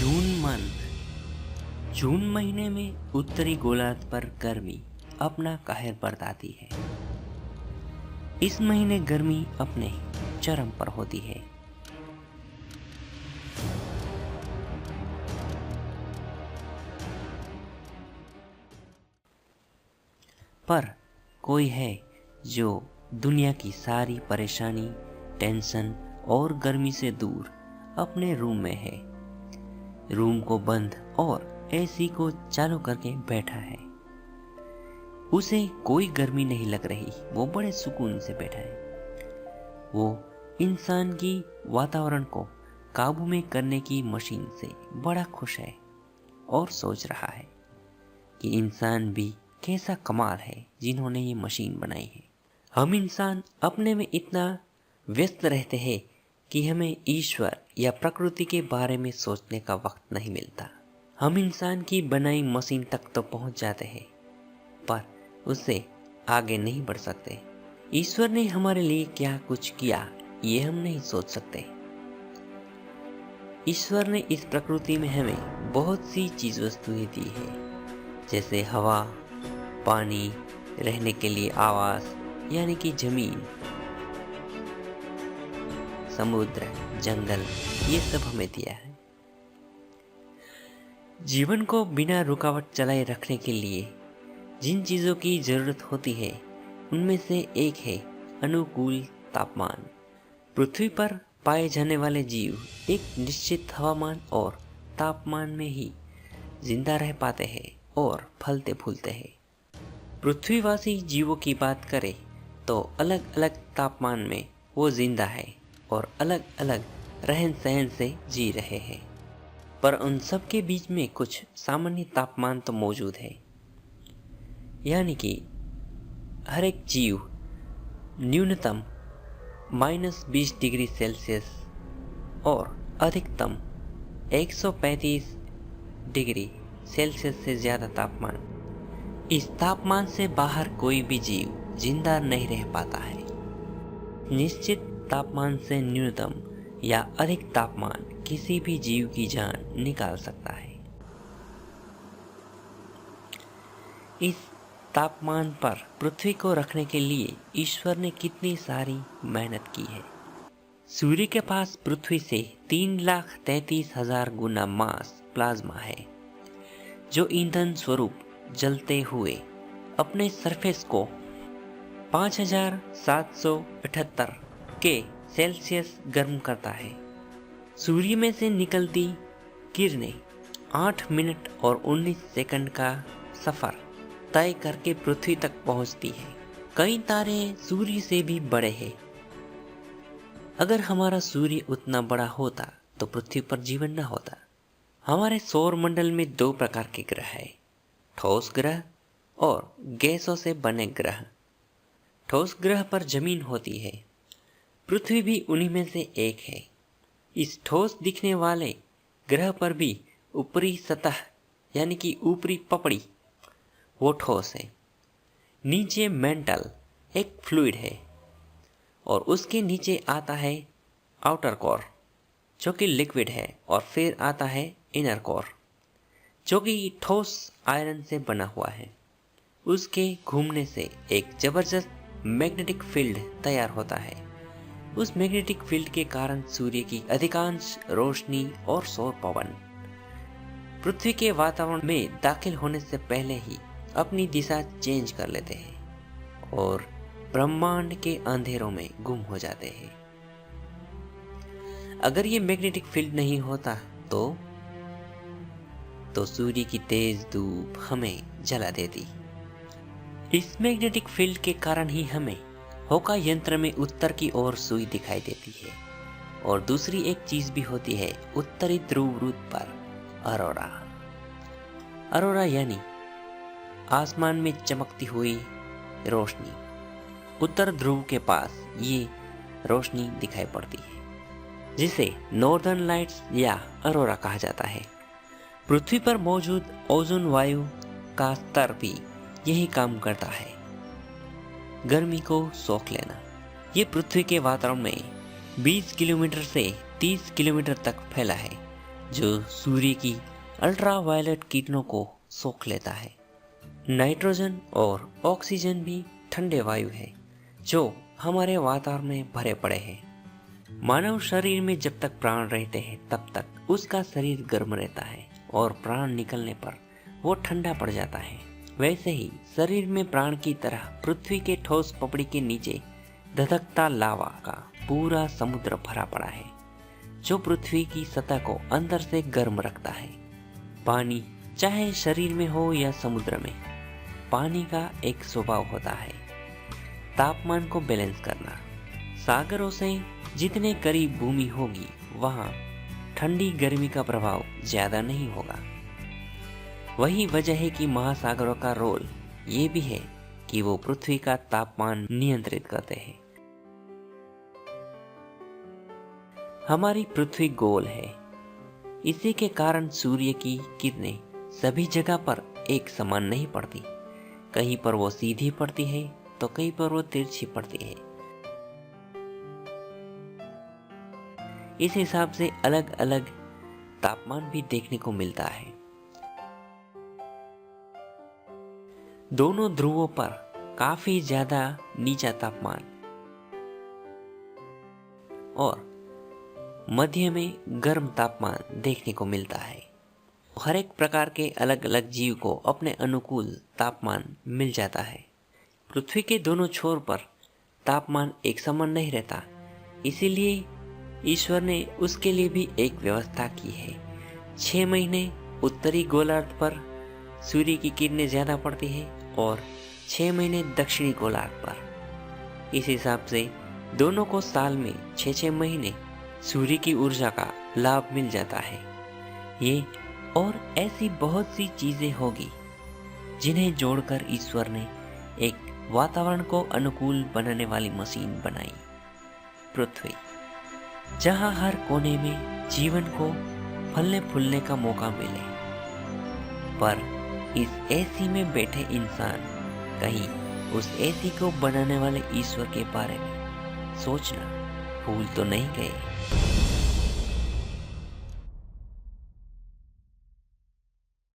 June month. जून महीने में उत्तरी गोलार्ध पर गर्मी अपना कहर बरताती है। इस महीने गर्मी अपने चरम पर होती है। पर कोई है जो दुनिया की सारी परेशानी, टेंशन और गर्मी से दूर अपने रूम में है। रूम को बंद और एसी को चालू करके बैठा है। उसे कोई गर्मी नहीं लग रही, वो बड़े सुकून से बैठा है। वो इंसान की वातावरण को काबू में करने की मशीन से बड़ा खुश है और सोच रहा है कि इंसान भी कैसा कमाल है जिन्होंने ये मशीन बनाई है। हम इंसान अपने में इतना व्यस्त रहते हैं कि हमें ईश्वर या प्रकृति के बारे में सोचने का वक्त नहीं मिलता। हम इंसान की बनाई मशीन तक तो पहुंच जाते हैं, पर उससे आगे नहीं बढ़ सकते। ईश्वर ने हमारे लिए क्या कुछ किया ये हम नहीं सोच सकते। ईश्वर ने इस प्रकृति में हमें बहुत सी चीज वस्तुएं दी है, जैसे हवा, पानी, रहने के लिए आवास यानी कि जमीन, समुद्र, जंगल, ये सब हमें दिया है। जीवन को बिना रुकावट चलाए रखने के लिए जिन चीजों की जरूरत होती है उनमें से एक है अनुकूल तापमान। पृथ्वी पर पाए जाने वाले जीव एक निश्चित हवामान और तापमान में ही जिंदा रह पाते हैं और फलते फूलते हैं। पृथ्वीवासी जीवों की बात करें तो अलग अलग तापमान में वो जिंदा है और अलग अलग रहन सहन से जी रहे हैं, पर उन सब के बीच में कुछ सामान्य तापमान तो मौजूद है। यानी कि हर एक जीव न्यूनतम -20 डिग्री सेल्सियस और अधिकतम 135 डिग्री सेल्सियस से ज़्यादा तापमान, इस तापमान से बाहर कोई भी जीव जिंदा नहीं रह पाता है। निश्चित तापमान से न्यूनतम या अधिक तापमान किसी भी जीव की जान निकाल सकता है। इस तापमान पर पृथ्वी को रखने के लिए ईश्वर ने कितनी सारी मेहनत की है। सूर्य के पास पृथ्वी से 3,33,000 गुना मास प्लाज्मा है, जो ईंधन स्वरूप जलते हुए अपने सरफेस को 5,778 के सेल्सियस गर्म करता है। सूर्य में से निकलती किरणें 8 मिनट और 19 सेकंड का सफर तय करके पृथ्वी तक पहुंचती है। कई तारे सूर्य से भी बड़े हैं। अगर हमारा सूर्य उतना बड़ा होता तो पृथ्वी पर जीवन न होता। हमारे सौर मंडल में 2 प्रकार के ग्रह हैं, ठोस ग्रह और गैसों से बने ग्रह। ठोस ग्रह पर जमीन होती है, पृथ्वी भी उन्हीं में से एक है। इस ठोस दिखने वाले ग्रह पर भी ऊपरी सतह यानी कि ऊपरी पपड़ी वो ठोस है। नीचे मेंटल एक फ्लूइड है और उसके नीचे आता है आउटर कोर जो कि लिक्विड है, और फिर आता है इनर कोर जो कि ठोस आयरन से बना हुआ है। उसके घूमने से एक जबरदस्त मैग्नेटिक फील्ड तैयार होता है। उस मैग्नेटिक फील्ड के कारण सूर्य की अधिकांश रोशनी और सौर पवन पृथ्वी के वातावरण में दाखिल होने से पहले ही अपनी दिशा चेंज कर लेते हैं और ब्रह्मांड के अंधेरों में गुम हो जाते हैं। अगर ये मैग्नेटिक फील्ड नहीं होता तो सूर्य की तेज धूप हमें जला देती। इस मैग्नेटिक फील्ड के कारण ही हमें होका यंत्र में उत्तर की ओर सुई दिखाई देती है। और दूसरी एक चीज भी होती है उत्तरी ध्रुव पर अरोरा। अरोरा यानी आसमान में चमकती हुई रोशनी। उत्तर ध्रुव के पास ये रोशनी दिखाई पड़ती है, जिसे नॉर्दर्न लाइट्स या अरोरा कहा जाता है। पृथ्वी पर मौजूद ओजोन वायु का स्तर भी यही काम करता है, गर्मी को सोख लेना। ये पृथ्वी के वातावरण में 20 किलोमीटर से 30 किलोमीटर तक फैला है। जो सूर्य की अल्ट्रावायलेट किरणों को सोख लेता है। नाइट्रोजन और ऑक्सीजन भी ठंडे वायु है जो हमारे वातावरण में भरे पड़े हैं। मानव शरीर में जब तक प्राण रहते हैं तब तक उसका शरीर गर्म रहता है और प्राण निकलने पर वो ठंडा पड़ जाता है। वैसे ही शरीर में प्राण की तरह पृथ्वी के ठोस पपड़ी के नीचे धधकता लावा का पूरा समुद्र भरा पड़ा है जो पृथ्वी की सतह को अंदर से गर्म रखता है। पानी चाहे शरीर में हो या समुद्र में, पानी का एक स्वभाव होता है तापमान को बैलेंस करना। सागरों से जितने करीब भूमि होगी वहाँ ठंडी गर्मी का प्रभाव ज्यादा नहीं होगा। वही वजह है कि महासागरों का रोल ये भी है कि वो पृथ्वी का तापमान नियंत्रित करते हैं। हमारी पृथ्वी गोल है, इसी के कारण सूर्य की किरणें सभी जगह पर एक समान नहीं पड़ती। कहीं पर वो सीधी पड़ती है तो कहीं पर वो तिरछी पड़ती है। इस हिसाब से अलग अलग तापमान भी देखने को मिलता है। दोनों ध्रुवों पर काफी ज्यादा नीचा तापमान और मध्य में गर्म तापमान देखने को मिलता है। हर एक प्रकार के अलग अलग जीव को अपने अनुकूल तापमान मिल जाता है। पृथ्वी के दोनों छोर पर तापमान एक समान नहीं रहता, इसीलिए ईश्वर ने उसके लिए भी एक व्यवस्था की है। 6 महीने उत्तरी गोलार्ध पर सूर्य की किरणें ज्यादा पड़ती है और 6 महीने दक्षिणी गोलार्ध पर। इस हिसाब से दोनों को साल में 6-6 महीने सूर्य की ऊर्जा का लाभ मिल जाता है। ये और ऐसी बहुत सी चीजें होगी जिन्हें जोड़कर ईश्वर ने एक वातावरण को अनुकूल बनाने वाली मशीन बनाई, पृथ्वी, जहां हर कोने में जीवन को फलने फूलने का मौका मिले। पर इस एसी में बैठे इंसान कहीं उस एसी को बनाने वाले ईश्वर के बारे में सोचना भूल तो नहीं गए।